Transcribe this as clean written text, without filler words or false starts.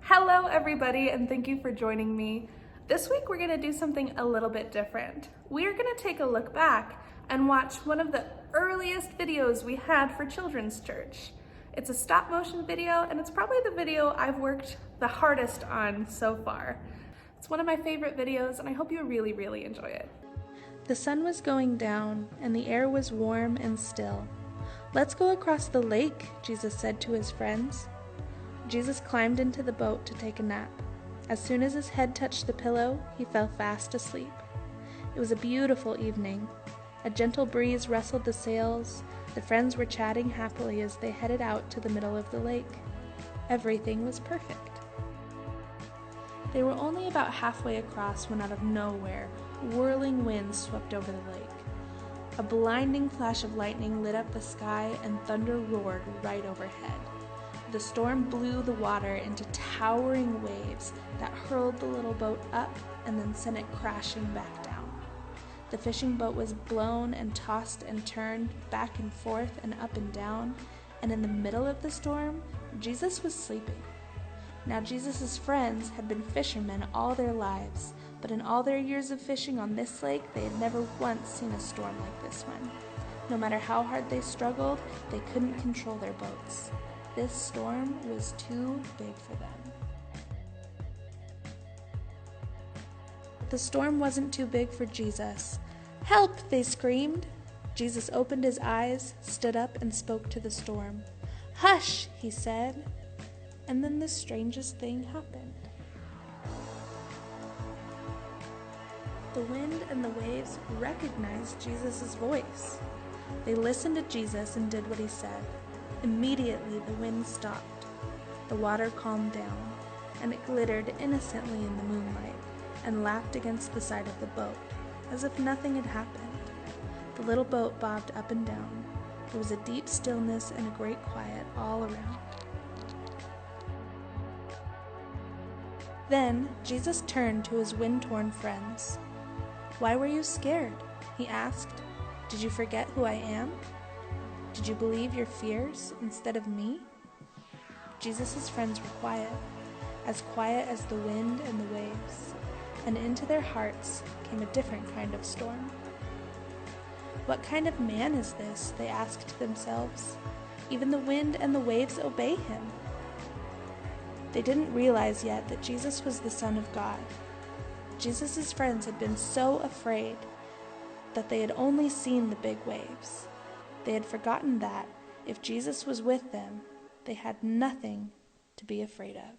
Hello everybody, and thank you for joining me. This week we're gonna do something a little bit different. We are gonna take a look back and watch one of the earliest videos we had for Children's Church. It's a stop motion video, and it's probably the video I've worked the hardest on so far. It's one of my favorite videos, and I hope you really enjoy it. The sun was going down, and the air was warm and still. "Let's go across the lake," Jesus said to his friends. Jesus climbed into the boat to take a nap. As soon as his head touched the pillow, he fell fast asleep. It was a beautiful evening. A gentle breeze rustled the sails. The friends were chatting happily as they headed out to the middle of the lake. Everything was perfect. They were only about halfway across when out of nowhere, whirling winds swept over the lake. A blinding flash of lightning lit up the sky and thunder roared right overhead. The storm blew the water into towering waves that hurled the little boat up and then sent it crashing back down. The fishing boat was blown and tossed and turned back and forth and up and down, and in the middle of the storm, Jesus was sleeping. Now Jesus' friends had been fishermen all their lives, but in all their years of fishing on this lake, they had never once seen a storm like this one. No matter how hard they struggled, they couldn't control their boats. This storm was too big for them. But the storm wasn't too big for Jesus. "Help!" they screamed. Jesus opened his eyes, stood up, and spoke to the storm. "Hush!" he said. And then the strangest thing happened. The wind and the waves recognized Jesus' voice. They listened to Jesus and did what he said. Immediately the wind stopped. The water calmed down, and it glittered innocently in the moonlight and lapped against the side of the boat, as if nothing had happened. The little boat bobbed up and down. There was a deep stillness and a great quiet all around. Then Jesus turned to his wind-torn friends. "Why were you scared?" he asked. "Did you forget who I am? Did you believe your fears instead of me?" Jesus' friends were quiet as the wind and the waves, and into their hearts came a different kind of storm. "What kind of man is this?" they asked themselves. "Even the wind and the waves obey him." They didn't realize yet that Jesus was the Son of God. Jesus' friends had been so afraid that they had only seen the big waves. They had forgotten that, if Jesus was with them, they had nothing to be afraid of.